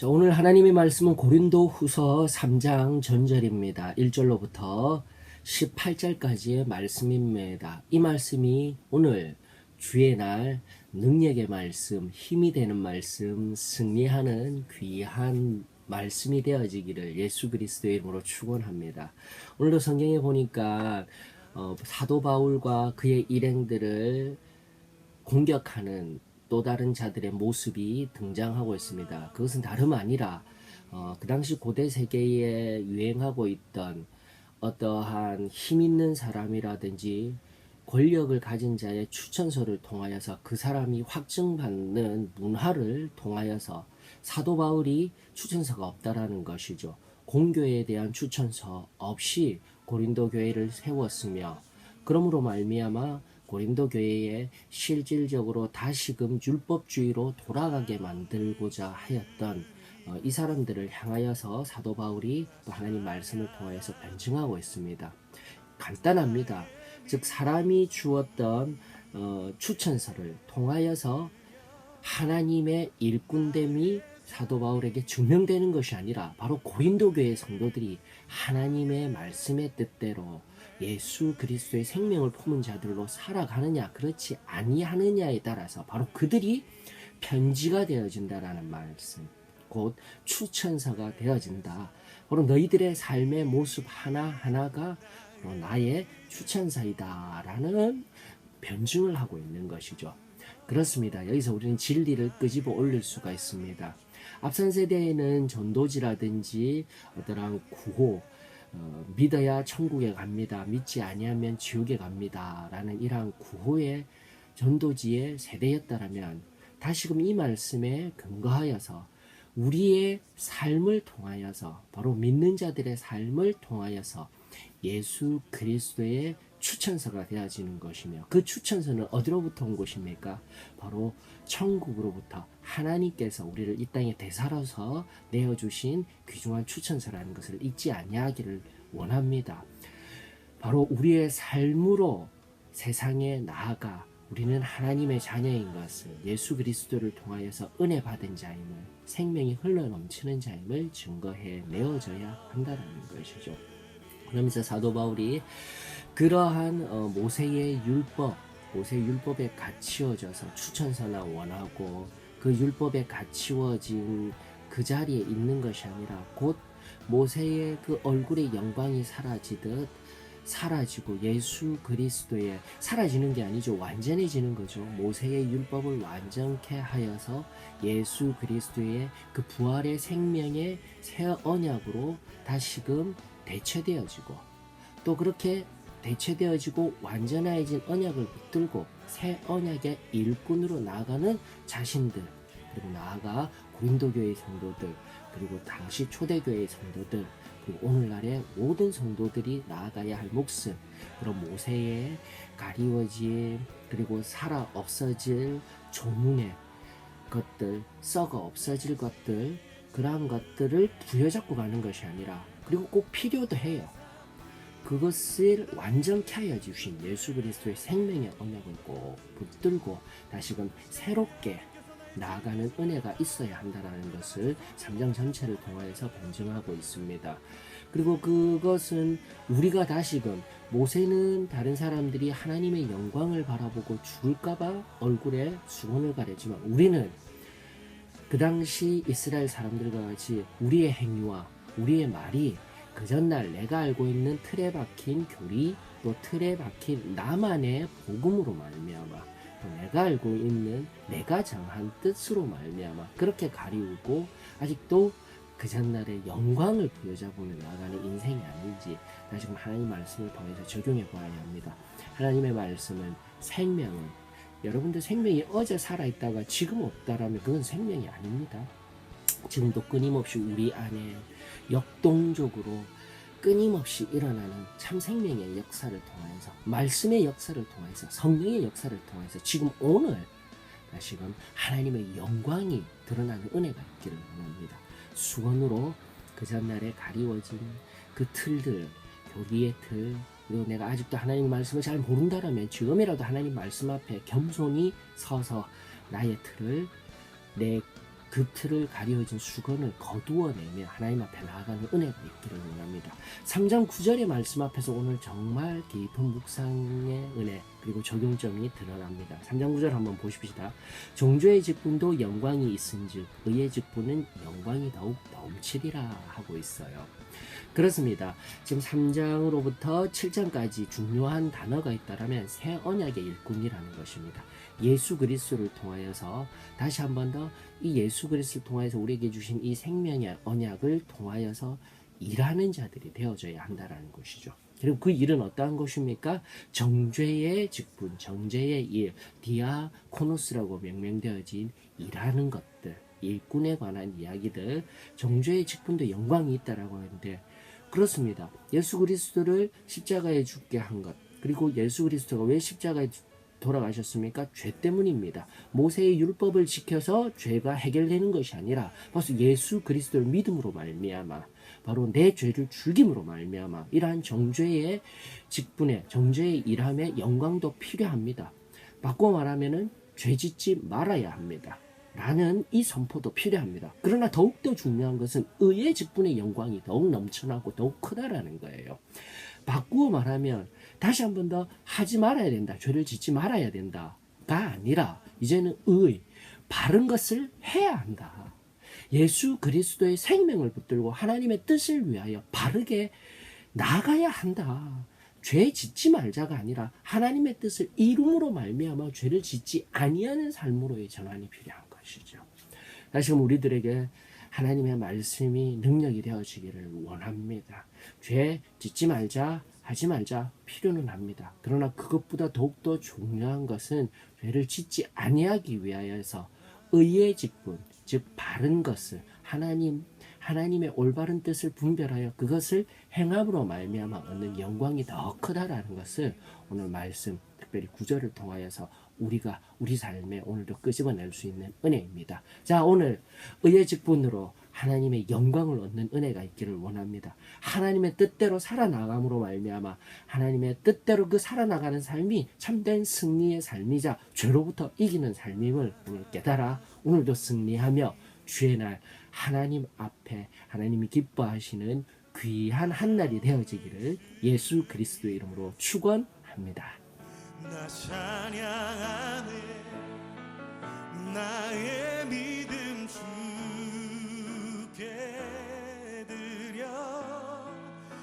자, 오늘 하나님의 말씀은 고린도 후서 3장 전절입니다. 1절로부터 18절까지의 말씀입니다. 이 말씀이 오늘 주의 날 능력의 말씀, 힘이 되는 말씀, 승리하는 귀한 말씀이 되어지기를 예수 그리스도의 이름으로 축원합니다. 오늘도 성경에 보니까 사도 바울과 그의 일행들을 공격하는 또 다른 자들의 모습이 등장하고 있습니다. 그것은 다름 아니라 그 당시 고대 세계에 유행하고 있던 어떠한 힘 있는 사람이라든지 권력을 가진 자의 추천서를 통하여서 그 사람이 확증받는 문화를 통하여서 사도 바울이 추천서가 없다라는 것이죠. 공교회에 대한 추천서 없이 고린도 교회를 세웠으며 그러므로 말미암아 고린도 교회에 실질적으로 다시금 율법주의로 돌아가게 만들고자 하였던 이 사람들을 향하여서 사도 바울이 또 하나님 말씀을 통하여서 변증하고 있습니다. 간단합니다. 즉 사람이 주었던 추천서를 통하여서 하나님의 일꾼됨이 사도 바울에게 증명되는 것이 아니라 바로 고린도 교회 성도들이 하나님의 말씀의 뜻대로 예수 그리스도의 생명을 품은 자들로 살아가느냐 그렇지 아니하느냐에 따라서 바로 그들이 편지가 되어진다라는 말씀, 곧 추천서가 되어진다. 바로 너희들의 삶의 모습 하나하나가 바로 나의 추천서이다라는 변증을 하고 있는 것이죠. 그렇습니다. 여기서 우리는 진리를 끄집어 올릴 수가 있습니다. 앞선 세대에는 전도지라든지 어떠한 구호, 믿어야 천국에 갑니다. 믿지 아니하면 지옥에 갑니다. 라는 이러한 구호의 전도지의 세대였다면 다시금 이 말씀에 근거하여서 우리의 삶을 통하여서 바로 믿는 자들의 삶을 통하여서 예수 그리스도의 추천서가 되어지는 것이며 그 추천서는 어디로부터 온 것입니까? 바로 천국으로부터 하나님께서 우리를 이 땅에 되살아서 내어주신 귀중한 추천서라는 것을 잊지 아니하기를 원합니다. 바로 우리의 삶으로 세상에 나아가 우리는 하나님의 자녀인 것을 예수 그리스도를 통하여서 은혜 받은 자임을 생명이 흘러넘치는 자임을 증거해 내어져야 한다는 것이죠. 그러면서 사도 바울이 그러한 모세의 율법, 모세 율법에 갇히어져서 추천서나 원하고 그 율법에 갇히어진 그 자리에 있는 것이 아니라 곧 모세의 그 얼굴의 영광이 사라지듯 사라지고 예수 그리스도의 사라지는 게 아니죠. 완전해지는 거죠. 모세의 율법을 완전케 하여서 예수 그리스도의 그 부활의 생명의 새 언약으로 다시금 대체되어지고 또 그렇게 대체되어지고 완전해진 언약을 붙들고 새 언약의 일꾼으로 나아가는 자신들, 그리고 나아가 고린도 교회의 성도들, 그리고 당시 초대교회의 성도들, 그리고 오늘날의 모든 성도들이 나아가야 할 몫은 그런 모세의 가리워짐, 그리고 살아 없어질 조문의 것들, 썩어 없어질 것들, 그러한 것들을 부여잡고 가는 것이 아니라, 그리고 꼭 필요도 해요. 그것을 완전케 하여 주신 예수 그리스도의 생명의 언약을 꼭 붙들고 다시금 새롭게 나아가는 은혜가 있어야 한다는 것을 3장 전체를 통하여서 변증하고 있습니다. 그리고 그것은 우리가 다시금 모세는 다른 사람들이 하나님의 영광을 바라보고 죽을까봐 얼굴에 수건을 가렸지만 우리는 그 당시 이스라엘 사람들과 같이 우리의 행위와 우리의 말이 그 전날 내가 알고 있는 틀에 박힌 교리 또 틀에 박힌 나만의 복음으로 말미암아 또 내가 알고 있는 내가 정한 뜻으로 말미암아 그렇게 가리우고 아직도 그 전날의 영광을 부여잡으며 나아가는 인생이 아닌지 다시금 하나님 말씀을 통해서 적용해 보아야 합니다. 하나님의 말씀은 생명은 여러분들 생명이 어제 살아있다가 지금 없다라면 그건 생명이 아닙니다. 지금도 끊임없이 우리 안에 역동적으로 끊임없이 일어나는 참 생명의 역사를 통해서 말씀의 역사를 통해서 성령의 역사를 통해서 지금 오늘 다시금 하나님의 영광이 드러나는 은혜가 있기를 원합니다. 수건으로 그 전날에 가리워진 그 틀들, 교리의 틀, 그리고 내가 아직도 하나님 말씀을 잘 모른다라면 지금이라도 하나님 말씀 앞에 겸손히 서서 나의 틀을 내 그 틀을 가려진 수건을 거두어내며 하나님 앞에 나아가는 은혜가 있기를 원합니다. 3장 9절의 말씀 앞에서 오늘 정말 깊은 묵상의 은혜 그리고 적용점이 드러납니다. 3장 9절 한번 보십시다. 정죄의 직분도 영광이 있은즉 의의 직분은 영광이 더욱 넘치리라 하고 있어요. 그렇습니다. 지금 3장으로부터 7장까지 중요한 단어가 있다면 새 언약의 일꾼이라는 것입니다. 예수 그리스도를 통하여서 다시 한 번 더 이 예수 그리스도를 통하여서 우리에게 주신 이 생명의 언약을 통하여서 일하는 자들이 되어져야 한다는 것이죠. 그리고 그 일은 어떠한 것입니까? 정죄의 직분, 정죄의 일, 디아코노스라고 명명되어진 일하는 것들, 일꾼에 관한 이야기들, 정죄의 직분도 영광이 있다라고 하는데 그렇습니다. 예수 그리스도를 십자가에 죽게 한 것, 그리고 예수 그리스도가 왜 십자가에 돌아가셨습니까? 죄 때문입니다. 모세의 율법을 지켜서 죄가 해결되는 것이 아니라 바로 예수 그리스도를 믿음으로 말미암아 바로 내 죄를 죽임으로 말미암아 이러한 정죄의 직분에 정죄의 일함에 영광도 필요합니다. 바꿔 말하면은 죄 짓지 말아야 합니다. 라는 이 선포도 필요합니다. 그러나 더욱더 중요한 것은 의의 직분의 영광이 더욱 넘쳐나고 더욱 크다라는 거예요. 바꾸어 말하면 다시 한 번 더 하지 말아야 된다. 죄를 짓지 말아야 된다가 아니라 이제는 바른 것을 해야 한다. 예수 그리스도의 생명을 붙들고 하나님의 뜻을 위하여 바르게 나아가야 한다. 죄 짓지 말자가 아니라 하나님의 뜻을 이룸으로 말미암아 죄를 짓지 아니하는 삶으로의 전환이 필요한 것이죠. 다시금 우리들에게 하나님의 말씀이 능력이 되어지기를 원합니다. 죄 짓지 말자, 하지 말자 필요는 합니다. 그러나 그것보다 더욱더 중요한 것은 죄를 짓지 아니하기 위하여서 의의 직분, 즉 바른 것을 하나님의 올바른 뜻을 분별하여 그것을 행함으로 말미암아 얻는 영광이 더 크다라는 것을 오늘 말씀 특별히 구절을 통하여서 우리가 우리 삶에 오늘도 끄집어낼 수 있는 은혜입니다. 자, 오늘 의의 직분으로 하나님의 영광을 얻는 은혜가 있기를 원합니다. 하나님의 뜻대로 살아나감으로 말미암아 하나님의 뜻대로 그 살아나가는 삶이 참된 승리의 삶이자 죄로부터 이기는 삶임을 오늘 깨달아 오늘도 승리하며 주의 날 하나님 앞에 하나님이 기뻐하시는 귀한 한날이 되어지기를 예수 그리스도의 이름으로 축원합니다. 나 찬양하네 나의 믿음 주